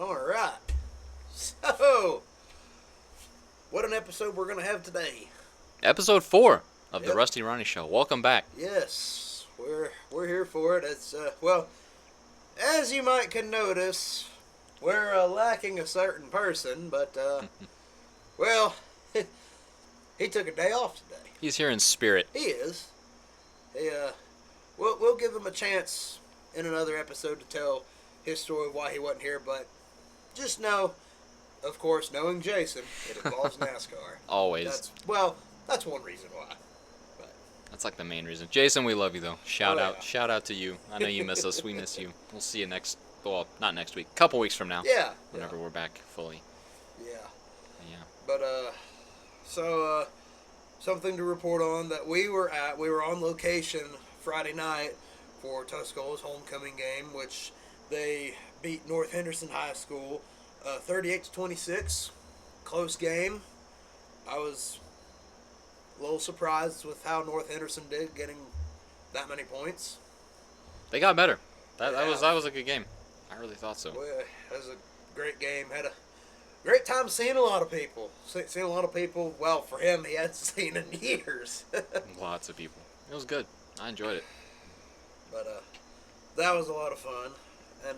All right. So, what an episode we're going to have today. Episode 4 of the Yep. Rusty Ronnie Show. Welcome back. Yes, we're here for it. It's well, as you might can notice, we're lacking a certain person, but well, he took a day off today. He's here in spirit. He is. He we'll give him a chance in another episode to tell his story of why he wasn't here, but just know, of course, knowing Jason, it involves NASCAR. Always. That's one reason why. But That's like the main reason. Jason, we love you though. Shout Oh, out. yeah. Shout out to you. I know you miss us. We miss you. We'll see you not next week. Couple weeks from now. yeah, Whenever we're back fully. yeah. Yeah. But something to report on that we were on location Friday night for Tuscola's homecoming game, which they beat North Henderson High School 38-26. Close game. I was a little surprised with how North Henderson did, getting that many points. They got better. That Yeah. was a good game. I really thought so. Well, it was a great game. Had a great time seeing a lot of people. Seeing a lot of people. Well, for him, he hadn't seen in years. Lots of people. It was good. I enjoyed it. But that was a lot of fun, and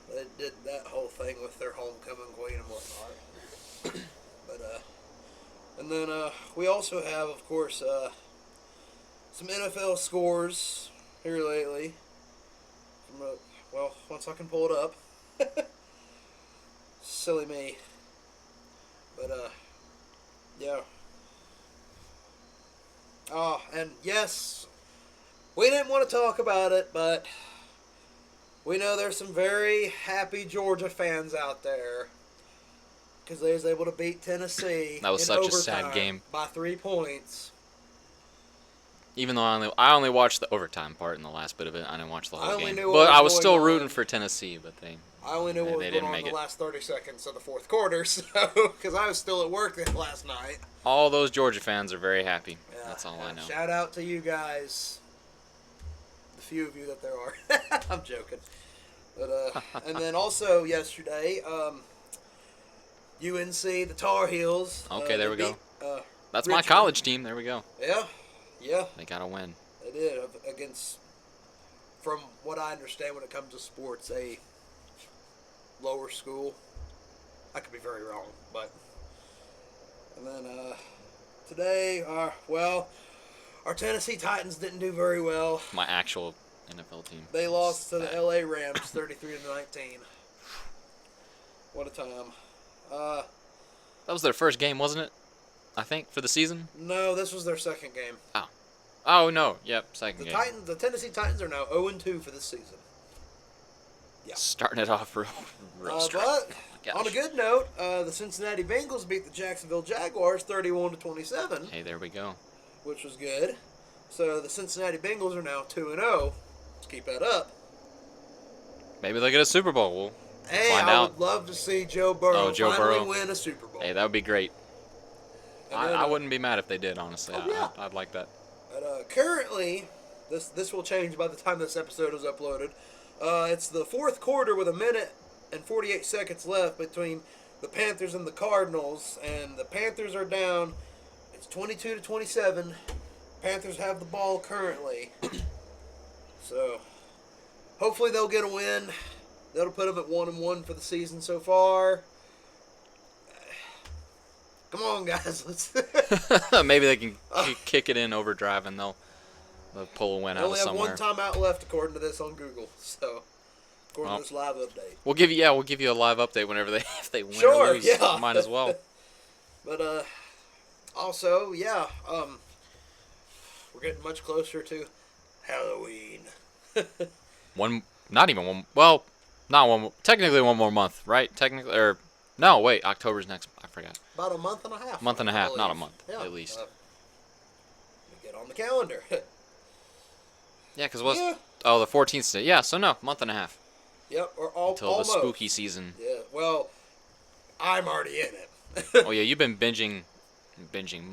they did that whole thing with their homecoming queen and whatnot. But and then we also have, of course, some NFL scores here lately. Well, once I can pull it up. Silly me. But yeah. Oh, and yes, we didn't want to talk about it, but we know there's some very happy Georgia fans out there because they was able to beat Tennessee. That was in such a sad overtime game. by 3 points. Even though I only watched the overtime part in the last bit of it, I didn't watch the I whole only game. knew what But was I was going still on. rooting for Tennessee, but I only knew what was they going didn't on in make the it. last 30 seconds of the fourth quarter, so because I was still at work last night. All those Georgia fans are very happy. Yeah, That's all I know. Shout out to you guys, the few of you that there are. I'm joking. But and then also yesterday, UNC, the Tar Heels. Okay, there we go. go. That's my Richmond. college team. There we go. Yeah, They got to win. they did against. From what I understand, when it comes to sports, a lower school. I could be very wrong, but. And then today, our Tennessee Titans didn't do very well. My actual NFL team. They lost to the Bad. LA Rams 33-19. What a time. That was their first game, wasn't it? I think for the season. No, this was their second game. Oh no. Yep, second game. The Tennessee Titans are now 0-2 for this season. Yeah. Starting it off real strong. But Gosh. on a good note, the Cincinnati Bengals beat the Jacksonville Jaguars 31-27, Hey, there we go. which was good. So the Cincinnati Bengals are now 2-0. Let's keep that up. Maybe they'll get a Super Bowl. We'll Hey, find I out. would love to see Joe Burrow Oh, Joe finally Burrow. win a Super Bowl. Hey, that would be great. And then, I wouldn't be mad if they did, honestly. Oh, yeah. I'd like that. But currently, this will change by the time this episode is uploaded. It's the fourth quarter with 1 minute and 48 seconds left between the Panthers and the Cardinals, and the Panthers are down. It's 22-27. Panthers have the ball currently. So, hopefully they'll get a win. That'll put them at 1-1 for the season so far. Come on, guys. Let's. Maybe they can kick it in overdrive and they'll pull a win We out of only have somewhere. one timeout left according to this on Google. So, according to this live update. We'll give you a live update whenever if they win Sure, or lose. yeah. Might as well. But also, yeah, we're getting much closer to Halloween. Not even one. Well, not one. Technically, one more month, right? Technically, or no? Wait, October's next. I forgot. About a month and a half. Month and a I half, believe. not a month, Yeah, at least. Let me get on the calendar. Yeah, because Yeah. the 14th day. Yeah, so no, month and a half Yep, or until almost. the spooky season. Yeah, well, I'm already in it. Oh yeah, you've been binging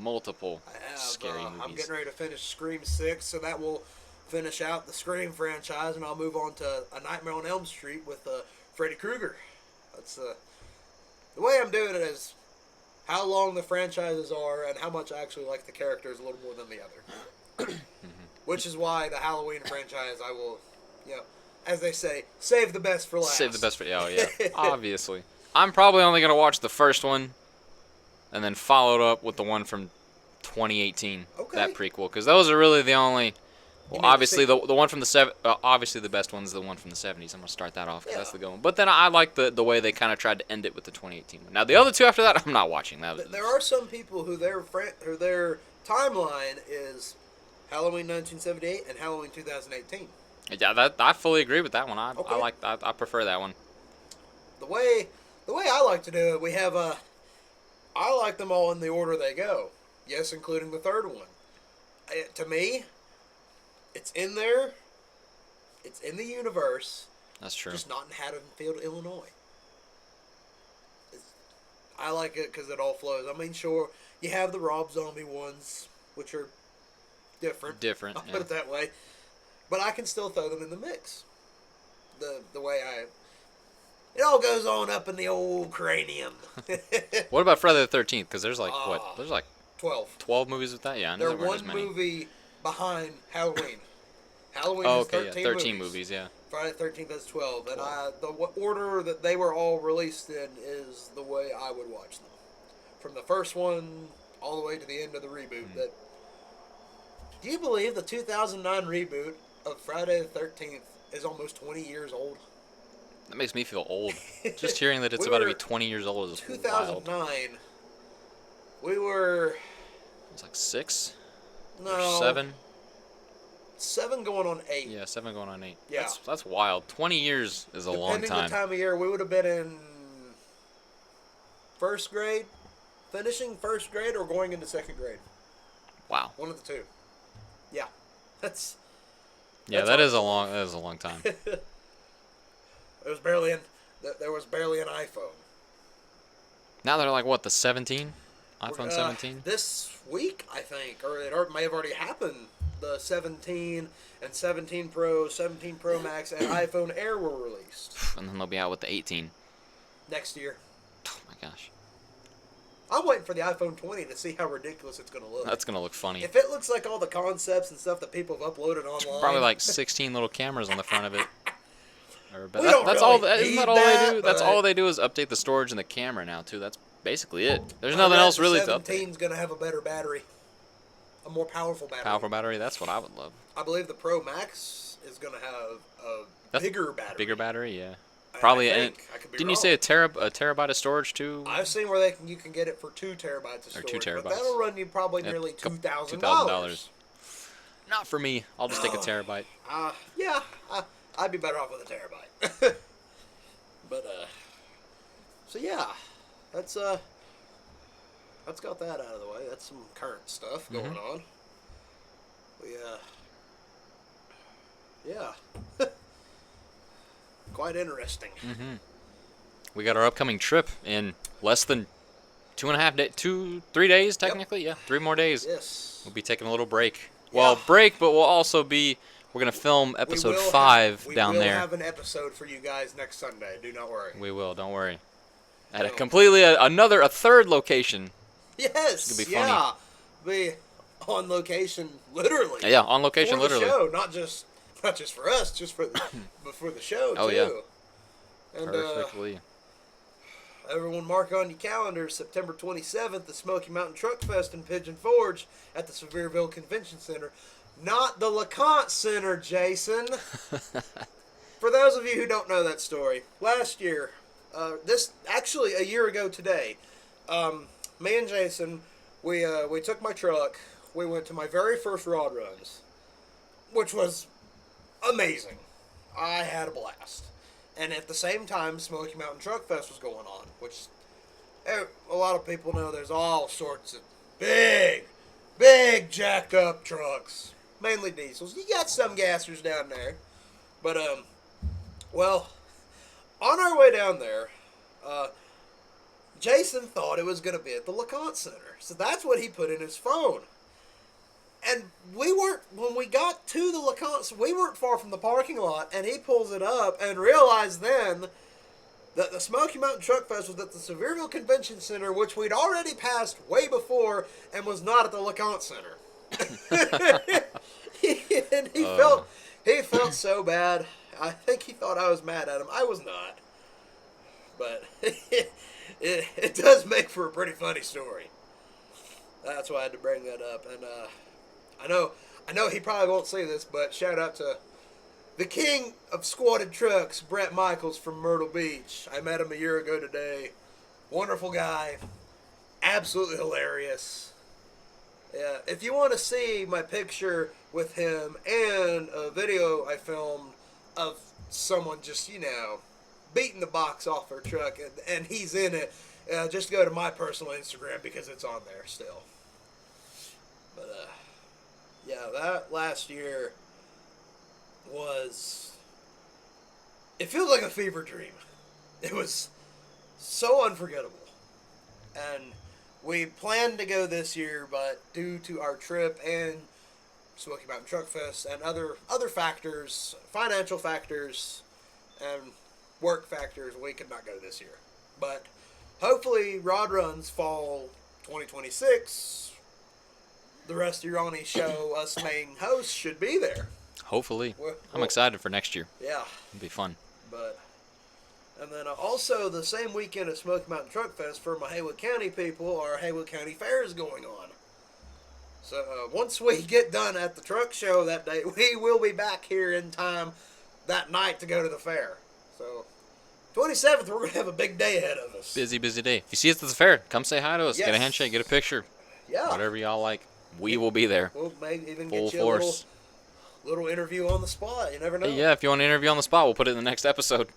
multiple I have, scary I'm movies. getting ready to finish Scream 6, so that will finish out the Scream franchise, and I'll move on to A Nightmare on Elm Street with Freddy Krueger. That's the way I'm doing it is how long the franchises are and how much I actually like the characters a little more than the other. Which is why the Halloween franchise, I will, as they say, save the best for last. Save the best for yeah. Obviously, I'm probably only gonna watch the first one, and then follow it up with the one from 2018. Okay. That prequel, because those are really the only. Well, mean obviously the the one from the obviously the best one's the one from the 70s. I'm gonna start that off because that's Yeah. the good one. But then I like the way they kind of tried to end it with the 2018 one. Now the other two after that, I'm not watching that. There are some people who their timeline is Halloween 1978 and Halloween 2018. Yeah, that I fully agree with that one. I Okay. I prefer that one. The way I like to do it, we have I like them all in the order they go. Yes, including the third one. To me, it's in there. It's in the universe. That's true. Just not in Haddonfield, Illinois. I like it because it all flows. I mean, sure, you have the Rob Zombie ones, which are different. Different. I'll Yeah. put it that way. But I can still throw them in the mix. The way it all goes on up in the old cranium. What about Friday the 13th? Because there's like what? There's like 12. 12 movies with that. Yeah, I know They're there weren't one as many. movie behind Halloween. Halloween Oh, is okay, 13 yeah, 13 movies. Yeah. Friday the 13th is 12. And the order that they were all released in is the way I would watch them. From the first one all the way to the end of the reboot. Mm-hmm. Do you believe the 2009 reboot of Friday the 13th is almost 20 years old? That makes me feel old. Just hearing that it's We about to were be 20 years old is 2009. wild. We were It's like 6 no or 7. 7 going on 8. Yeah, 7 going on 8. Yeah. That's wild. 20 years is a long Depending time. the time of year, we would have been in first grade, finishing first grade, or going into second grade. Wow. One of the two. Yeah, that's Yeah, That's that is awesome. a long time. there was barely an iPhone. Now they're like what, the 17? iPhone 17? This week, I think, or it may have already happened. The 17 and 17 Pro, 17 Pro Max, and iPhone Air were released And then they'll be out with the 18. next year. Oh my gosh. I'm waiting for the iPhone 20 to see how ridiculous it's going to look. That's going to look funny. If it looks like all the concepts and stuff that people have uploaded online, Probably like 16 little cameras on the front of it. But We don't that's really all. Isn't need that all they that, do? That's but- all they do is update the storage and the camera now too. That's basically it. There's I nothing bet else the really to update. 17's going to have a better battery, a more powerful battery. Powerful battery. That's what I would love. I believe the Pro Max is going to have a That's bigger battery. Bigger battery, yeah. I Probably. think. And I could be didn't you wrong. say a terabyte of storage too? I've seen where you can get it for 2 terabytes of Or storage, 2 but terabytes. that'll run you probably Yeah, nearly $2,000. $2,000. Not for me. I'll just take a No. terabyte. Yeah, I'd be better off with a terabyte. But so yeah, that's got that out of the way. That's some current stuff going Mm-hmm. on. We yeah, quite interesting. Mm-hmm. We got our upcoming trip in less than 2.5 days, 3 days technically. Yeah, 3 more days. Yes. We'll be taking a little break. Yeah. Well, break, but we'll also be. We're gonna film episode 5 down We will there. have an episode for you guys next Sunday. Do not worry. We will. Don't worry. At a No. completely a third location. Yes. It's gonna be yeah. Be on location, literally. Yeah, on location, for literally. The show, not just for us, just for but for the show Oh, too. yeah. And Perfectly. everyone mark on your calendars September 27th, the Smoky Mountain Truck Fest in Pigeon Forge at the Sevierville Convention Center. Not the LeConte Center, Jason. For those of you who don't know that story, last year, actually a year ago today, me and Jason, we took my truck, we went to my very first rod runs, which was amazing. I had a blast. And at the same time, Smoky Mountain Truck Fest was going on, which a lot of people know there's all sorts of big jacked up trucks. Mainly diesels. You got some gassers down there. But, well, on our way down there, Jason thought it was going to be at the LeConte Center. So that's what he put in his phone. And when we got to the LeConte, we weren't far from the parking lot, and he pulls it up and realized then The Smoky Mountain Truck Fest was at the Sevierville Convention Center, which we'd already passed way before, and was not at the LeConte Center. And he felt so bad. I think he thought I was mad at him. I was not, but it does make for a pretty funny story. That's why I had to bring that up. And I know he probably won't see this, but shout out to the king of squatted trucks, Brett Michaels from Myrtle Beach. I met him a year ago today. Wonderful guy. Absolutely hilarious. Yeah, if you want to see my picture with him and a video I filmed of someone just, beating the box off their truck and he's in it, just go to my personal Instagram because it's on there still. But, yeah, that last year it feels like a fever dream. It was so unforgettable. And we planned to go this year, but due to our trip and Smoky Mountain Truck Fest and other factors, financial factors and work factors, we could not go this year. But hopefully Rod Runs fall 2026. The rest of Ronnie show, us main hosts, should be there. Hopefully. I'm excited for next year. Yeah. It'll be fun. And then also the same weekend at Smoky Mountain Truck Fest for my Haywood County people, our Haywood County Fair is going on. So once we get done at the truck show that day, we will be back here in time that night to go to the fair. So 27th, we're going to have a big day ahead of us. Busy day. If you see us at the fair, come say hi to us. Yes. Get a handshake, get a picture. Yeah. Whatever y'all like. We will be there. We'll maybe even Full get you force. a little interview on the spot. You never know. Yeah, if you want an interview on the spot, we'll put it in the next episode.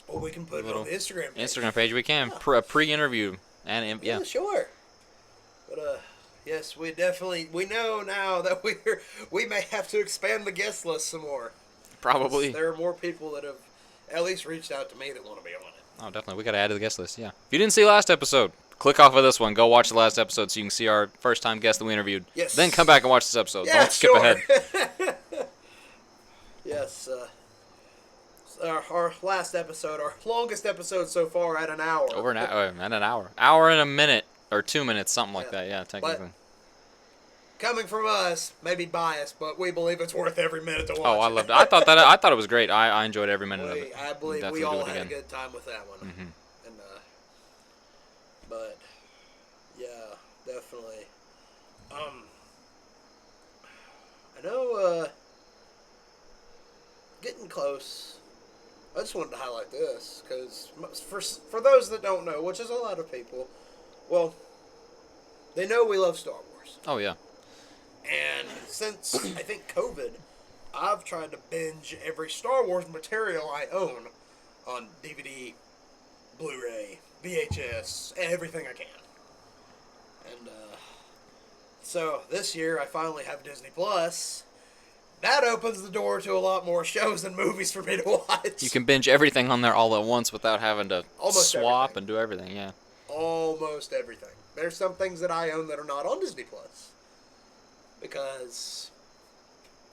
Or we can put it on the Instagram page. Instagram page, we can. Yeah. Pre-interview. And yeah, sure. But yes, we know now that we may have to expand the guest list some more. Probably. There are more people that have at least reached out to me that want to be on it. Oh, definitely. We got to add to the guest list, yeah. If you didn't see last episode, click off of this one. Go watch the last episode so you can see our first-time guest that we interviewed. Yes. Then come back and watch this episode. Yeah, don't skip ahead. Yes. Our last episode, our longest episode so far, at an hour. Over an hour. At an hour. Hour and a minute. Or 2 minutes, something like that. Yeah, technically. But coming from us, maybe biased, but we believe it's worth every minute to watch. Oh, I loved it. I thought it was great. I enjoyed every minute of it. I believe we all had a good time with that one. Mm-hmm. And but yeah, definitely. I know. Getting close. I just wanted to highlight this because for those that don't know, which is a lot of people, well, they know we love Star Wars. Oh yeah. And since I think COVID, I've tried to binge every Star Wars material I own on DVD, Blu-ray, VHS, everything I can. And so this year I finally have Disney Plus. That opens the door to a lot more shows and movies for me to watch. You can binge everything on there all at once without having to Almost swap everything. And do everything, yeah. Almost everything. There's some things that I own that are not on Disney Plus. Because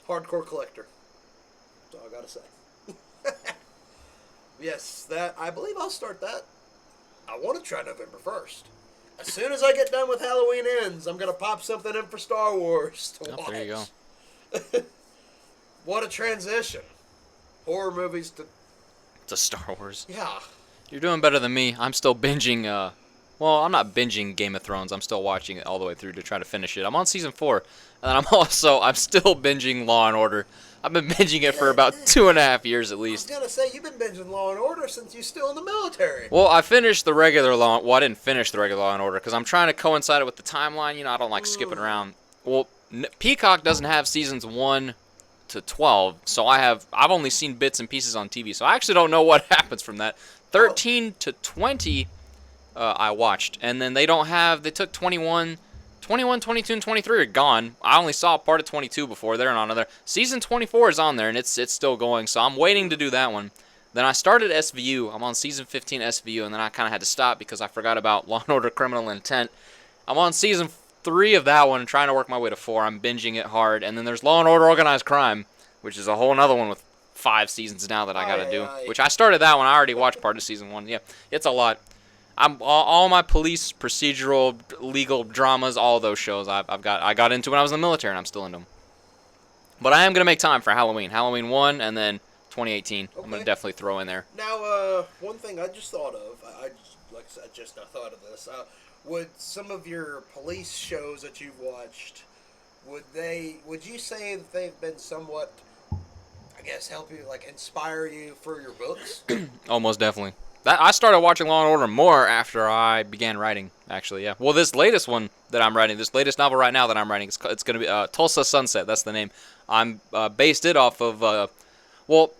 hardcore collector. That's all I gotta say. Yes, I believe I'll start that. I want to try November 1st. As soon as I get done with Halloween Ends, I'm gonna pop something in for Star Wars to watch. There you go. What a transition. Horror movies to Star Wars. Yeah. You're doing better than me. I'm still binging, well, I'm not binging Game of Thrones. I'm still watching it all the way through to try to finish it. I'm on season 4. And then I'm still binging Law and Order. I've been binging it for about 2.5 years at least. I was going to say, you've been binging Law and Order since you're still in the military. Well, I finished the regular Law... Well, I didn't finish the regular Law and Order because I'm trying to coincide it with the timeline. I don't like skipping around. Well, Peacock doesn't have seasons 1 to 12, so I've only seen bits and pieces on TV, so I actually don't know what happens from that. 13 to 20 I watched, and then they took 21, 22, and 23 are gone. I only saw part of 22 before. They're not on there. Season 24 is on there, and it's still going, so I'm waiting to do that one. Then I started SVU. I'm on season 15 SVU, and then I kind of had to stop because I forgot about Law & Order Criminal Intent. I'm on season 3 of that one and trying to work my way to 4. I'm binging it hard. And then there's Law & Order Organized Crime, which is a whole other one with 5 seasons now that I gotta do. Aye. Which I started that one. I already watched part of season 1. Yeah, it's a lot. I'm all my police, procedural, legal dramas, all those shows I got into when I was in the military, and I'm still into them. But I am gonna make time for Halloween. Halloween 1, and then 2018. Okay. I'm gonna definitely throw in there. Now, one thing I just thought of, like I said, just now thought of this. Would some of your police shows that you've watched, would you say that they've been somewhat, I guess, help you, like, inspire you for your books? Almost definitely. I started watching Law and Order more after I began writing. Actually, yeah. Well, this latest one that I'm writing, this latest novel right now that I'm writing, it's gonna be Tulsa Sunset. That's the name. I'm based it off of well,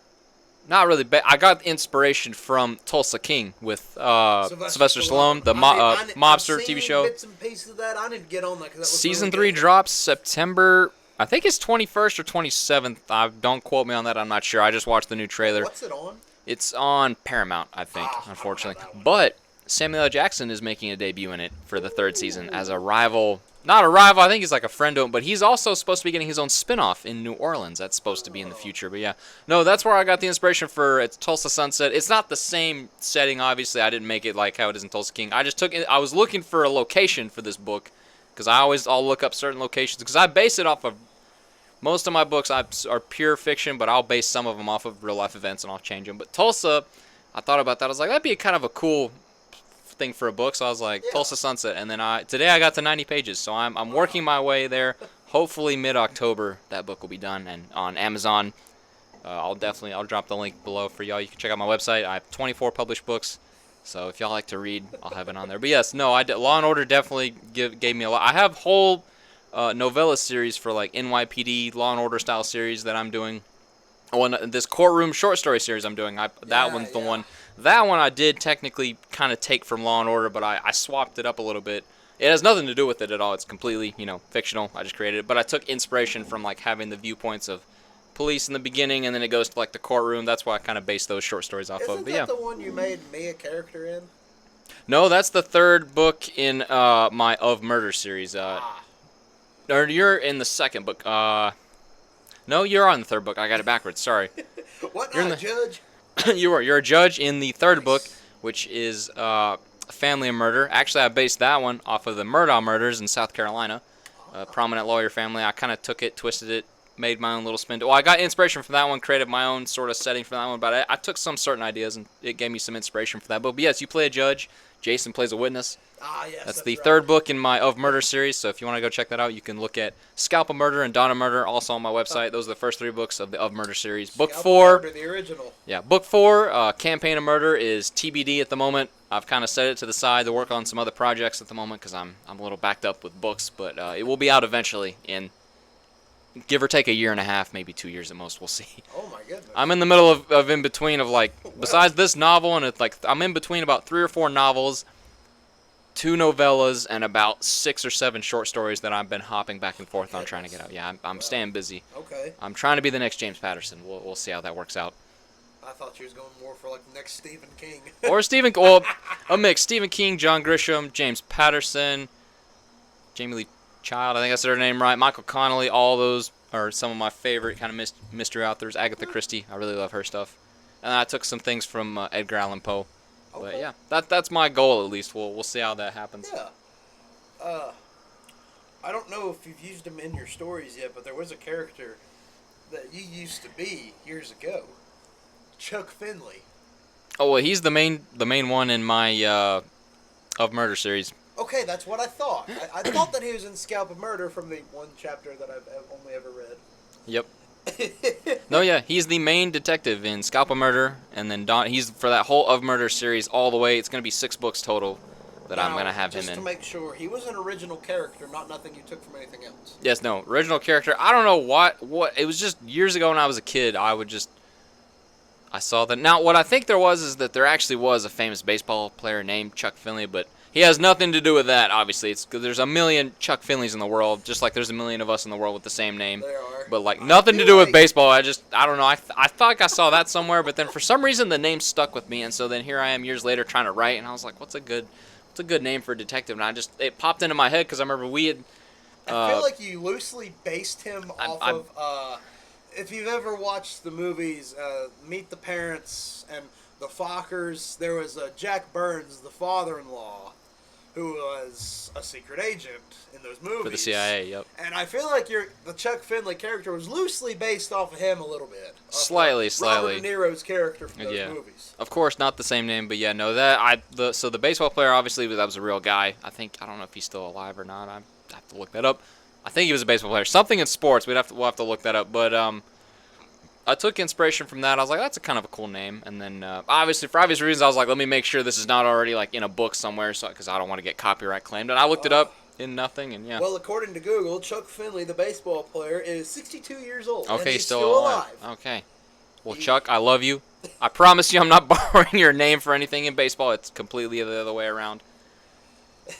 not really. I got inspiration from Tulsa King with Sylvester Stallone, the mobster I've seen TV show. Bits and pieces of that. I need to get on that because Season 3 drops September. I think it's 21st or 27th. Don't quote me on that. I'm not sure. I just watched the new trailer. What's it on? It's on Paramount, I think, unfortunately. But Samuel L. Jackson is making a debut in it for the 3rd season as a rival. Not a rival, I think he's like a friend to him, but he's also supposed to be getting his own spin-off in New Orleans. That's supposed to be in the future, but yeah. No, that's where I got the inspiration for it's Tulsa Sunset. It's not the same setting, obviously. I didn't make it like how it is in Tulsa King. I was looking for a location for this book, because I'll look up certain locations, because I base it off of, most of my books are pure fiction, but I'll base some of them off of real-life events, and I'll change them. But Tulsa, I thought about that. I was like, that'd be kind of a cool thing for a book, so I was like, Tulsa Sunset, and then today I got to 90 pages, so I'm working my way there. Hopefully mid-October that book will be done, and on Amazon. I'll drop the link below for y'all. You can check out my website. I have 24 published books, so if y'all like to read, I'll have it on there. But yes, no, Law and Order definitely gave me a lot. I have whole novella series for like NYPD Law and Order style series that I'm doing. This courtroom short story series I'm doing. That one's the one. That one I did technically kind of take from Law and Order, but I swapped it up a little bit. It has nothing to do with it at all. It's completely, fictional. I just created it. But I took inspiration from like having the viewpoints of police in the beginning, and then it goes to like the courtroom. That's why I kind of based those short stories off of. Isn't that the one you made me a character in? No, that's the 3rd book in my Of Murder series. Or you're in the 2nd book. No, you're on the 3rd book. I got it backwards. Sorry. What? You're the judge? You're a judge in the 3rd book, which is Family of Murder. Actually, I based that one off of the Murdaugh murders in South Carolina. A prominent lawyer family. I kind of took it, twisted it, made my own little spin. Well, I got inspiration from that one, created my own sort of setting for that one, but I took some certain ideas, and it gave me some inspiration for that book. But yes, you play a judge. Jason plays a witness. Yes. That's the 3rd book in my Of Murder series, so if you want to go check that out, you can look at Scalp of Murder and Dawn of Murder, also on my website. Those are the first 3 books of the Of Murder series. Book 4, the original. Yeah, book 4, Campaign of Murder, is TBD at the moment. I've kind of set it to the side to work on some other projects at the moment because I'm a little backed up with books, but it will be out eventually in give or take a year and a half, maybe 2 years at most. We'll see. Oh my goodness. I'm in the middle of in between of like, besides this novel, and it's like I'm in between about 3 or 4 novels, 2 novellas, and about 6 or 7 short stories that I've been hopping back and forth on trying to get out. Yeah, I'm staying busy. Okay. I'm trying to be the next James Patterson. We'll see how that works out. I thought you was going more for like the next Stephen King. Or a mix. Stephen King, John Grisham, James Patterson, Jamie Lee Child, I think I said her name right, Michael Connelly. All those are some of my favorite kind of mystery authors. Agatha Christie, I really love her stuff. And I took some things from Edgar Allan Poe. Okay. But yeah, that's my goal at least. We'll see how that happens. Yeah. I don't know if you've used him in your stories yet, but there was a character that you used to be years ago. Chuck Finley. Oh well, he's the main one in my Of Murder series. Okay, that's what I thought. I thought that he was in Scalp of Murder from the one chapter that I've only ever read. Yep. No, yeah, he's the main detective in Scalp of Murder, and then he's for that whole Of Murder series all the way. It's going to be 6 books total that I'm going to have him in. Just to make sure, he was an original character, not nothing you took from anything else. Yes, no, original character. I don't know what it was just years ago when I was a kid. I saw that. Now, what I think there was is that there actually was a famous baseball player named Chuck Finley, but he has nothing to do with that, obviously. It's 'cause there's a million Chuck Finleys in the world, just like there's a million of us in the world with the same name. There are. But, like, nothing to do with baseball. I don't know. I thought like I saw that somewhere, but then for some reason the name stuck with me, and so then here I am years later trying to write, and I was like, what's a good name for a detective? And it popped into my head because I remember we had... I feel like you loosely based him off of... if you've ever watched the movies, Meet the Parents and the Fockers, there was Jack Burns, the father-in-law, who was a secret agent in those movies. For the CIA, yep. And I feel like the Chuck Finley character was loosely based off of him a little bit. Slightly. Robert De Niro's character from those Yeah. movies. Of course, not the same name, but yeah, no, so the baseball player, obviously, that was a real guy. I don't know if he's still alive or not. I have to look that up. I think he was a baseball player. Something in sports. We'll have to look that up. But I took inspiration from that. I was like, that's a kind of a cool name. And then, obviously, for obvious reasons, I was like, let me make sure this is not already like in a book somewhere, because I don't want to get copyright claimed. And I looked it up in nothing, and yeah. Well, according to Google, Chuck Finley, the baseball player, is 62 years old. Okay, and he's still alive. Okay. Well, Chuck, I love you. I promise you, I'm not borrowing your name for anything in baseball. It's completely the other way around.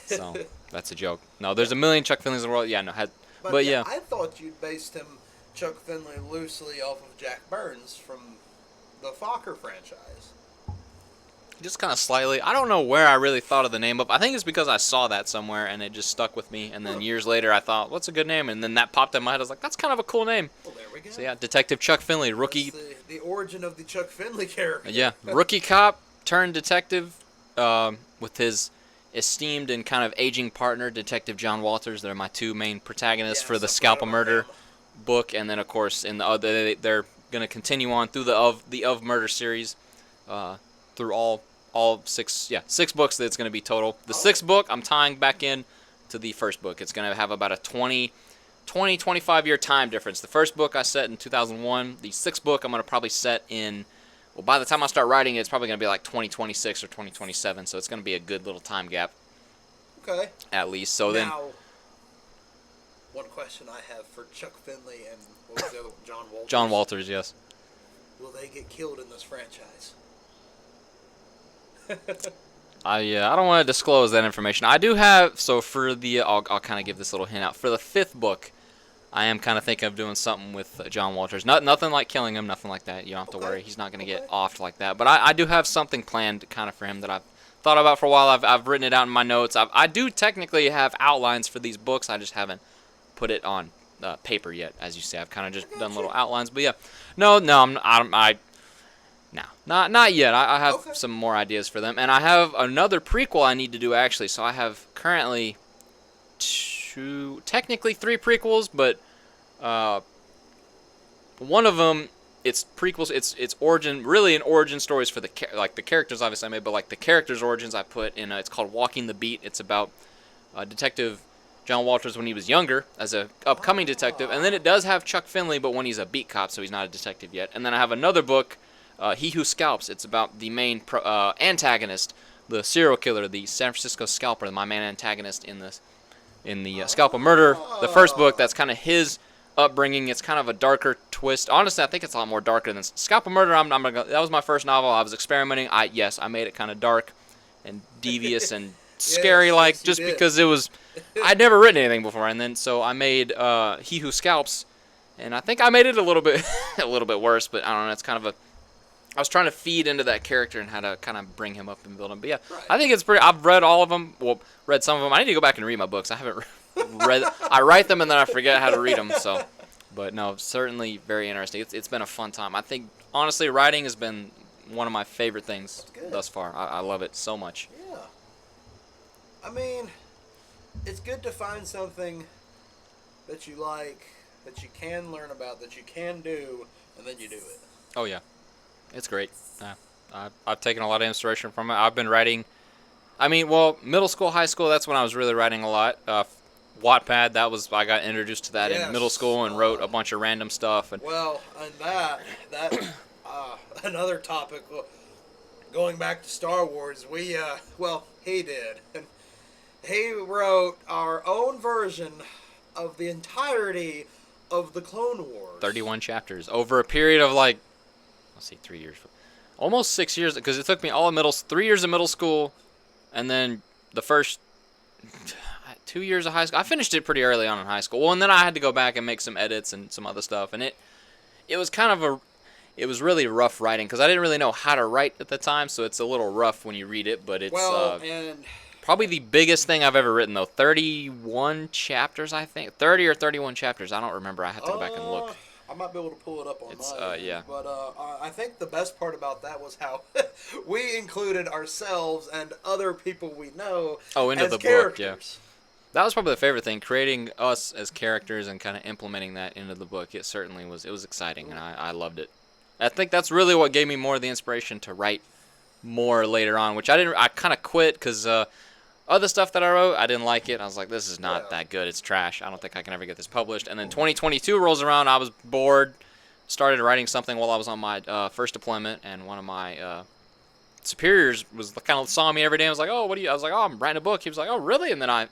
So that's a joke. No, there's a million Chuck Finleys in the world. Yeah, no, but yeah. I thought you'd based him, Chuck Finley, loosely off of Jack Burns from the Fokker franchise. Just kind of slightly. I don't know where I really thought of the name of. I think it's because I saw that somewhere and it just stuck with me. And then years later, I thought, what's a good name? And then that popped in my head. I was like, that's kind of a cool name. Well, there we go. So yeah, Detective Chuck Finley, rookie. That's the origin of the Chuck Finley character. Yeah, rookie cop turned detective, with his esteemed and kind of aging partner, Detective John Walters. They're my two main protagonists for the Scalpel Murder book, and then of course in the other, they're gonna continue on through the of Murder series, through all six books that it's gonna be total. The sixth book I'm tying back in to the first book. It's gonna have about a 25 year time difference. The first book I set in 2001. The sixth book I'm gonna probably set in. Well, by the time I start writing it, it's probably going to be like 2026 or 2027, so it's going to be a good little time gap. Okay. At least. So now, one question I have for Chuck Finley and what was the other one? John Walters. John Walters, yes. Will they get killed in this franchise? I don't want to disclose that information. I do have, so for the, I'll kind of give this little hint out. For the fifth book, I am kind of thinking of doing something with John Walters. Nothing like killing him, nothing like that. You don't have to worry. He's not going to get offed like that. But I do have something planned kind of for him that I've thought about for a while. I've written it out in my notes. I do technically have outlines for these books. I just haven't put it on paper yet, as you say. I've kind of just done little outlines. But yeah, no, not yet. I have some more ideas for them, and I have another prequel I need to do actually. So I have currently technically three prequels, but one of them, it's prequels. It's origin, really an origin stories for the characters obviously I made, but like the characters' origins I put in. It's called Walking the Beat. It's about Detective John Walters when he was younger as a upcoming detective, and then it does have Chuck Finley, but when he's a beat cop, so he's not a detective yet. And then I have another book, He Who Scalps. It's about the main antagonist, the serial killer, the San Francisco Scalper, my main antagonist in the Scalpel Murder. The first book, that's kind of his upbringing. It's kind of a darker twist. Honestly, I think it's a lot more darker than Scalpel Murder. That was my first novel. I was experimenting. I made it kind of dark and devious and scary, because it was. I'd never written anything before, and then so I made He Who Scalps, and I think I made it a little bit worse. But I don't know. It's kind of I was trying to feed into that character and how to kind of bring him up and build him. But yeah, right. I think it's pretty. I've read all of them. Well, read some of them. I need to go back and read my books. I haven't read. I write them and then I forget how to read them. So, but no, certainly very interesting. It's been a fun time. I think honestly, writing has been one of my favorite things thus far. I love it so much. Yeah. I mean, it's good to find something that you like, that you can learn about, that you can do, and then you do it. Oh yeah. It's great. I've taken a lot of inspiration from it. I've been writing. I mean, well, middle school, high school. That's when I was really writing a lot. Wattpad. I got introduced to that in middle school and wrote a bunch of random stuff. And another topic. Going back to Star Wars, he did, and he wrote our own version of the entirety of the Clone Wars. 31 chapters over a period of let's see, 3 years. Almost 6 years, because it took me 3 years of middle school, and then the first 2 years of high school. I finished it pretty early on in high school. Well, and then I had to go back and make some edits and some other stuff, and it was it was really rough writing, because I didn't really know how to write at the time, so it's a little rough when you read it, but it's probably the biggest thing I've ever written, though. 31 chapters, I think. 30 or 31 chapters. I don't remember. I have to go back and look. I might be able to pull it up on It's mine. yeah. But I think the best part about that was how we included ourselves and other people we know Into as the characters. book, yeah. That was probably the favorite thing, creating us as characters and kind of implementing that into the book. It certainly was. It was exciting, and I loved it. I think that's really what gave me more of the inspiration to write more later on, which I kind of quit because other stuff that I wrote, I didn't like it. I was like, this is not that good. It's trash. I don't think I can ever get this published. And then 2022 rolls around. I was bored. Started writing something while I was on my first deployment, and one of my superiors was kind of saw me every day and was like, oh, what do you? I was like, oh, I'm writing a book. He was like, oh, really? And then I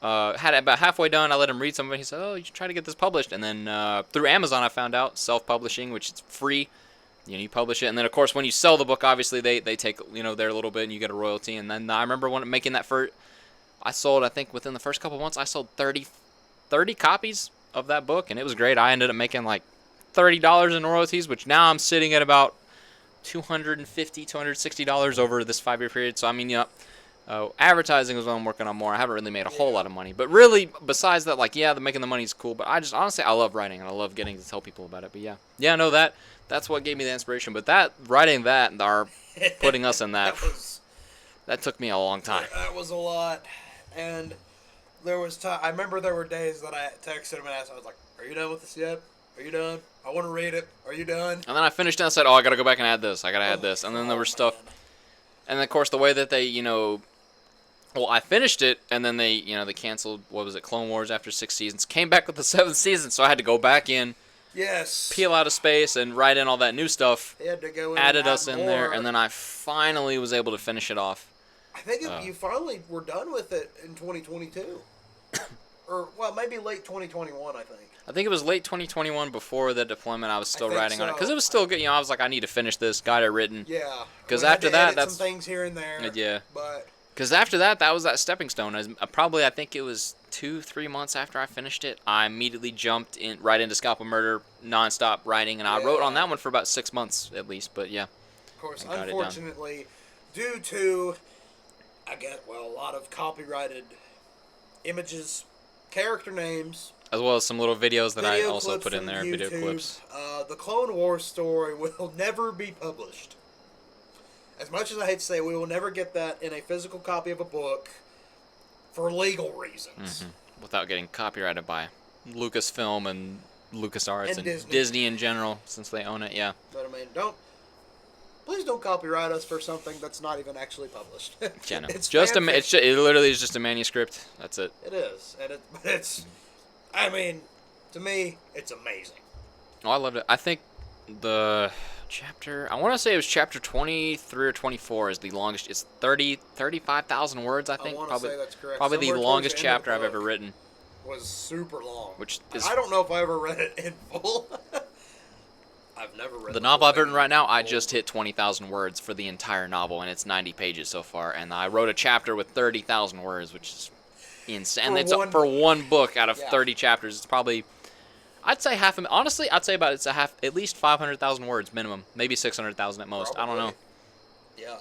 had it about halfway done. I let him read some of it. He said, oh, you should try to get this published. And then through Amazon, I found out self-publishing, which is free. You publish it, and then of course when you sell the book, obviously they take their little bit, and you get a royalty. And then I remember making that I sold, I think within the first couple months, I sold 30 copies of that book, and it was great. I ended up making like $30 in royalties, which now I'm sitting at about $250, $260 over this 5-year period. So I mean, advertising is what I'm working on more. I haven't really made a whole lot of money, but really, besides that, like, making the money is cool. But I just honestly, I love writing, and I love getting to tell people about it. But no, that's what gave me the inspiration. But writing that, or putting us in that, that took me a long time. That was a lot, and there was time. I remember there were days that I texted him and asked. I was like, "Are you done with this yet? Are you done? I want to read it. Are you done?" And then I finished and I said, "Oh, I gotta go back and add this. I gotta add this." And then there was stuff, and then of course the way that they, well, I finished it, and then they canceled, what was it, Clone Wars after 6 seasons. Came back with the 7th season, so I had to go back in, peel out of space, and write in all that new stuff. They had to go in added us more. in there, and then I finally was able to finish it off. I think you finally were done with it in 2022. Or, well, maybe late 2021, I think. I think it was late 2021 before the deployment. I was still writing on it, because it was still good. I was like, I need to finish this, got it written. Yeah. Because after that, that's some things here and there. Yeah. But because after that, that was that stepping stone. I think it was 2-3 months after I finished it, I immediately jumped right into Scalpel Murder, nonstop writing, and I wrote on that one for about 6 months at least. But yeah. Of course, unfortunately, due to, a lot of copyrighted images, character names, as well as some little videos that I also put in there, YouTube, video clips. The Clone Wars story will never be published. As much as I hate to say it, we will never get that in a physical copy of a book for legal reasons. Mm-hmm. Without getting copyrighted by Lucasfilm and LucasArts and Disney in general, since they own it, yeah. But I mean, please don't copyright us for something that's not even actually published. Yeah, no. It's it literally is just a manuscript. That's it. It is, but it's. I mean, to me, it's amazing. Oh, I loved it. I think the chapter, I want to say it was chapter 23 or 24 is the longest. It's 35,000 words, I think. I want to say that's correct. Probably the longest chapter I've ever written. Was super long. Which is, I don't know if I ever read it in full. I've never read the novel I've written right now. I just hit 20,000 words for the entire novel, and it's 90 pages so far. And I wrote a chapter with 30,000 words, which is insane. And it's for one book out of 30 chapters. It's probably, I'd say honestly, I'd say at least 500,000 words minimum, maybe 600,000 at most. Probably. I don't know. Yeah,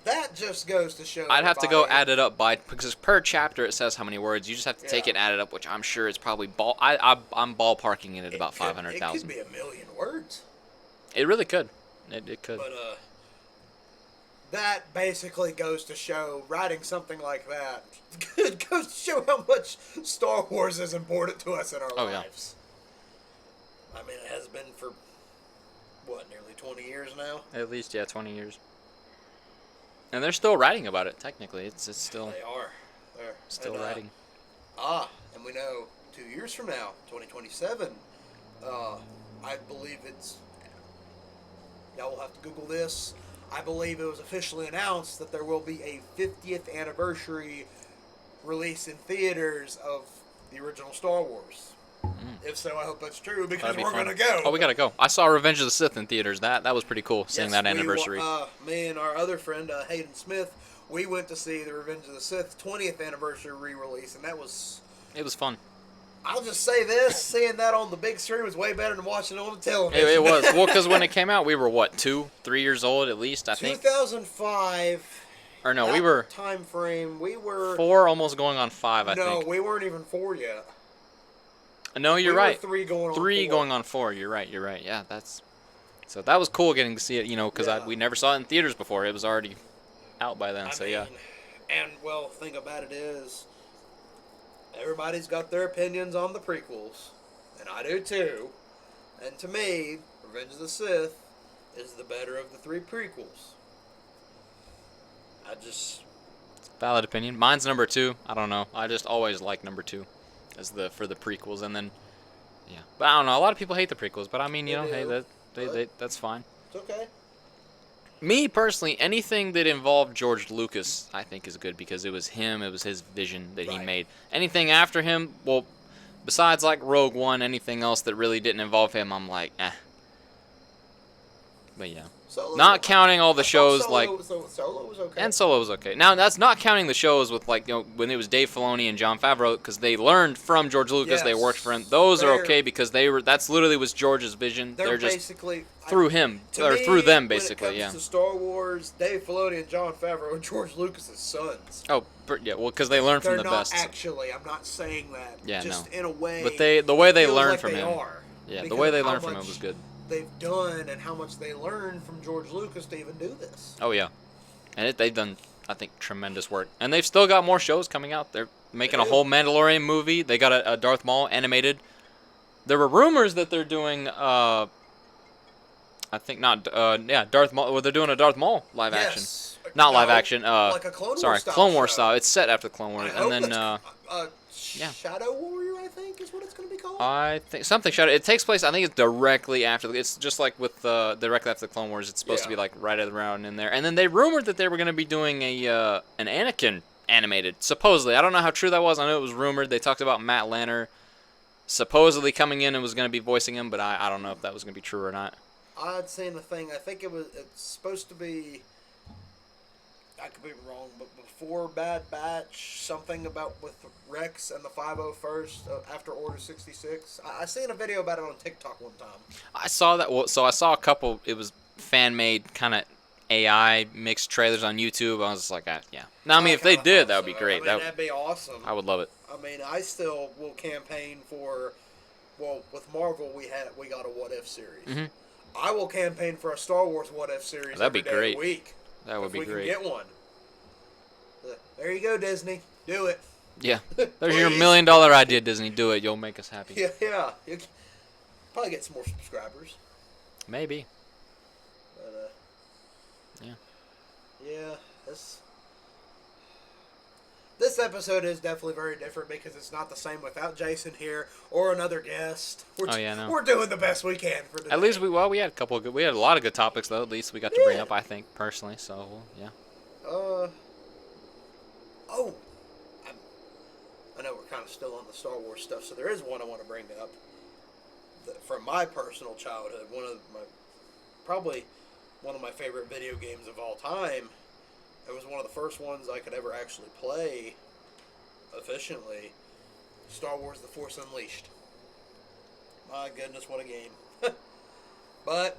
that just goes to show. I'd have to go add it up because per chapter it says how many words. You just have to take it and add it up, which I'm sure it's probably I'm ballparking it at about 500,000. It could be 1,000,000 words. It really could. It could. But that basically goes to show writing something like that. It goes to show how much Star Wars is important to us in our lives. Yeah. I mean, it has been for nearly 20 years now. At least 20 years. And they're still writing about it. Technically, it's still. They are. They're still writing. And we know 2 years from now, 2027. I believe it's. Y'all will have to Google this. I believe it was officially announced that there will be a 50th anniversary release in theaters of the original Star Wars. If so, I hope that's true because we're going to go. Oh, we got to go. I saw Revenge of the Sith in theaters. That was pretty cool, seeing that anniversary. Me and our other friend, Hayden Smith, we went to see the Revenge of the Sith 20th anniversary re-release, and it was fun. I'll just say this, seeing that on the big screen was way better than watching it on the television. It was. Well, because when it came out, we were, 2-3 years old at least, I think? 2005. Or no, we were... time frame, we were... 4, almost going on 5, I think. No, we weren't even 4 yet. No, you're We were right. 3 going on 3 4. going on 4. You're right. You're right. Yeah, so that was cool getting to see it. Because Yeah. we never saw it in theaters before. It was already out by then. I So mean, yeah. and well, thing about it is, everybody's got their opinions on the prequels, and I do too. And to me, Revenge of the Sith is the better of the 3 prequels. I just Valid opinion. Mine's number 2. I don't know. I just always like number 2 as for the prequels, and then yeah. But I don't know. A lot of people hate the prequels, but I mean, They hey, do, that's fine. it's okay. Me personally, anything that involved George Lucas, I think is good because it was him. It was his vision that he Right. made. Anything after him, well, besides like Rogue One, anything else that really didn't involve him, I'm like, eh. But yeah. Solo, Not counting all the I thought shows Solo, like. Solo was okay. And Solo was okay. Now that's not counting the shows with like when it was Dave Filoni and Jon Favreau because they learned from George Lucas. They worked for him. Those are okay because that's literally was George's vision. They're just basically through him or through them basically. When it comes to Star Wars, Dave Filoni and Jon Favreau are George Lucas's sons. Oh yeah, well because they learned from the best. They're not actually. I'm not saying that. Yeah, just no. in a way. But the way they learned like from they him. Are, yeah, the way they learned from him much was good. They've done and how much they learned from George Lucas to even do this. Oh yeah, and they've done I think tremendous work, and they've still got more shows coming out. They're making a whole Mandalorian movie. They got a Darth Maul animated. There were rumors that they're doing I think not Darth Maul. Well, they're doing a Darth Maul live action. Not live action. Like a Clone Wars style. Clone Wars show. style. It's set after Clone Wars, and then yeah. Shadow Warrior, I think, is what it's going to be called. I think something Shadow. It takes place. I think it's directly after. It's just like with directly after the Clone Wars. It's supposed to be like right around in there. And then they rumored that they were going to be doing an Anakin animated. Supposedly, I don't know how true that was. I know it was rumored. They talked about Matt Lanner supposedly coming in and was going to be voicing him, but I don't know if that was going to be true or not. I'd seen the thing. I think it's supposed to be. I could be wrong, but before Bad Batch, something about with Rex and the 501st after Order 66. I seen a video about it on TikTok one time. I saw that. Well, so I saw a couple. It was fan made kind of AI mixed trailers on YouTube. I was just like, yeah. Now, I mean, if they did, that would be great. That'd be awesome. I would love it. I mean, I still will campaign for. Well, with Marvel, we got a What If series. Mm-hmm. I will campaign for a Star Wars What If series. That'd be every day great. of the week. That would be if we great. can get one. There you go, Disney. Do it. Yeah. There's your $1 million idea, Disney. Do it. You'll make us happy. Yeah. You probably get some more subscribers. Maybe. But, yeah. Yeah. This episode is definitely very different because it's not the same without Jason here or another guest. We're doing the best we can for today. At least we had a couple of we had a lot of good topics though. At least we got to bring up, I think, personally. So yeah. I know we're kind of still on the Star Wars stuff, so there is one I want to bring up. From my personal childhood, probably one of my favorite video games of all time. It was one of the first ones I could ever actually play efficiently. Star Wars: The Force Unleashed. My goodness, what a game. But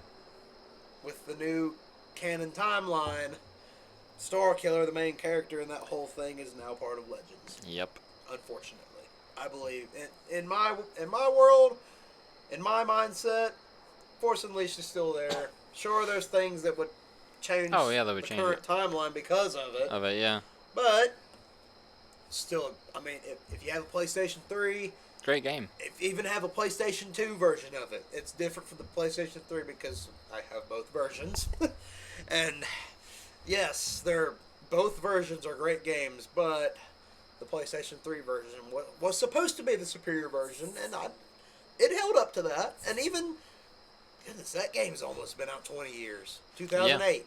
with the new canon timeline, Starkiller, the main character in that whole thing, is now part of Legends. Yep. Unfortunately, I believe in my world, in my mindset, Force Unleashed is still there. Sure, there's things that would change that would change current timeline because of it. Yeah. But still, I mean, if you have a PlayStation 3, great game. if you even have a PlayStation 2 version of it, it's different from the PlayStation 3 because I have both versions. And yes, both versions are great games, but the PlayStation 3 version was supposed to be the superior version, and it held up to that. And even, goodness, that game's almost been out 20 years. 2008. Yeah.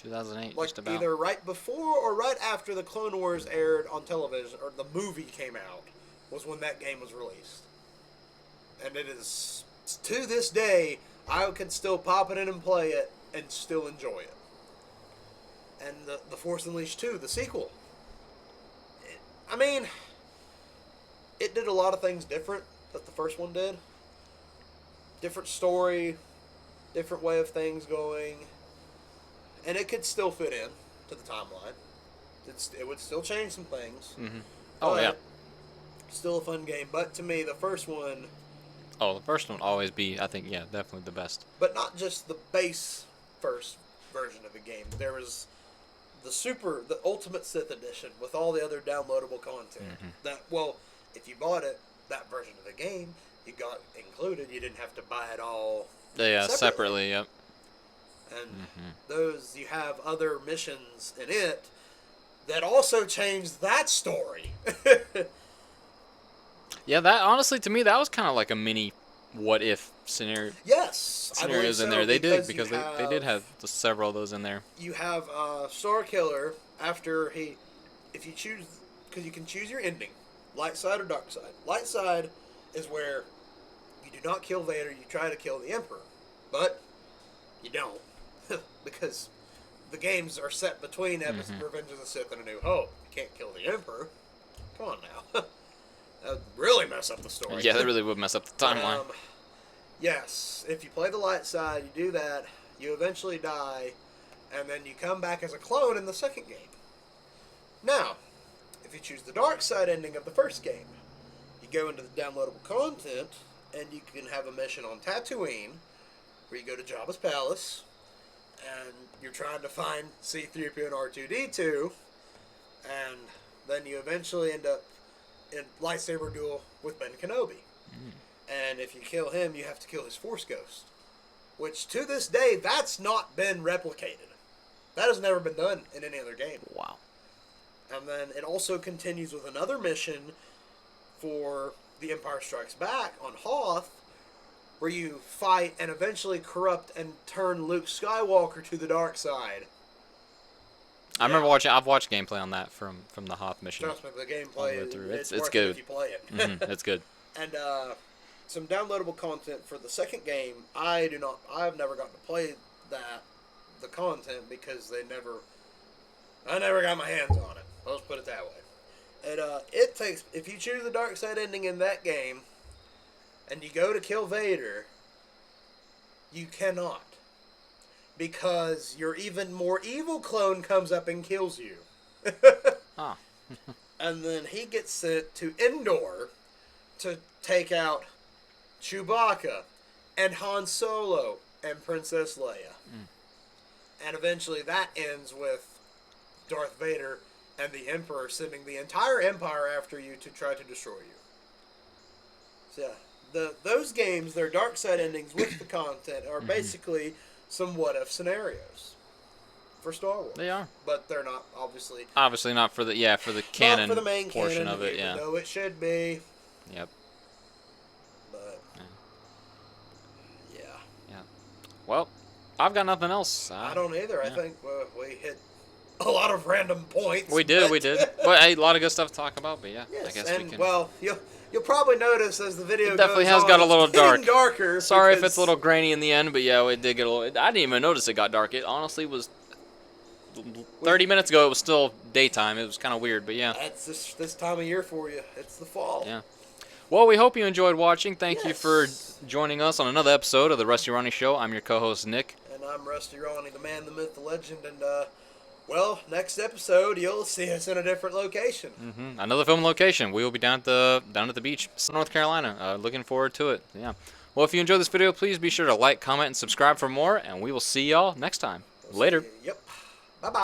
2008, like just about. Either right before or right after the Clone Wars aired on television, or the movie came out, was when that game was released. And it is, to this day, I can still pop it in and play it and still enjoy it. And the Force Unleashed 2, the sequel. It did a lot of things different that the first one did. Different story, different way of things going. And it could still fit in to the timeline. It would still change some things. Mm-hmm. Oh, yeah. Still a fun game. But to me, the first one Oh, the first one will always be, I think, yeah, definitely the best. But not just the base first version of the game. There was the Ultimate Sith Edition with all the other downloadable content. That, well, if you bought it, that version of the game, you got included. You didn't have to buy it all. Yeah, separately, yep. And those, you have other missions in it that also change that story. Yeah, that honestly to me that was kind of like a mini what if scenarios in there. They did because they did have several of those in there. You have Star Killer after if you choose, because you can choose your ending, light side or dark side. Light side is where you do not kill Vader, you try to kill the Emperor, but you don't because the games are set between Revenge of the Sith and A New Hope. You can't kill the Emperor. Come on now. That would really mess up the story. Yeah, that really would mess up the timeline. Yes, if you play the light side, you do that, you eventually die, and then you come back as a clone in the second game. Now, if you choose the dark side ending of the first game, you go into the downloadable content, and you can have a mission on Tatooine, where you go to Jabba's palace, and you're trying to find C-3PO and R2-D2, and then you eventually end up in lightsaber duel with Ben Kenobi. And if you kill him, you have to kill his Force Ghost. Which, to this day, that's not been replicated. That has never been done in any other game. Wow. And then it also continues with another mission for The Empire Strikes Back on Hoth, where you fight and eventually corrupt and turn Luke Skywalker to the dark side. I remember watching. I've watched gameplay on that from the Hoth mission. Trust me, the gameplay it's it's worth good. it if you play it. It's good. And some downloadable content for the second game. I've never gotten to play the content because I never got my hands on it. Let's put it that way. And it takes, if you choose the dark side ending in that game, and you go to kill Vader, you cannot. Because your even more evil clone comes up and kills you. Ah. And then he gets sent to Endor to take out Chewbacca and Han Solo and Princess Leia. And eventually that ends with Darth Vader and the Emperor sending the entire Empire after you to try to destroy you. So yeah, those games, their dark side endings with the content, are basically some what-if scenarios for Star Wars. They are. But they're not, obviously. Obviously not for the canon not for the main portion canon, of it, yeah. No, it should be. Yep. But, yeah. Well, I've got nothing else. I don't either. I think we hit a lot of random points. We did. But hey, a lot of good stuff to talk about, but yeah, Yes, I guess and, we can. well, you'll probably notice as the video It definitely goes has on, got a little it's getting dark. darker. Sorry if because it's a little grainy in the end, but yeah, it did get a little. I didn't even notice it got dark. It honestly was 30 minutes ago. It was still daytime. It was kind of weird, but yeah. That's this time of year for you. It's the fall. Yeah. Well, we hope you enjoyed watching. Thank you Yes. for joining us on another episode of the Rusty Ronnie Show. I'm your co-host Nick. And I'm Rusty Ronnie, the man, the myth, the legend, and well, next episode you'll see us in a different location. Another film location. We will be down at the beach, North Carolina. Looking forward to it. Yeah. Well, if you enjoyed this video, please be sure to like, comment, and subscribe for more. And we will see y'all next time. Later. Yep.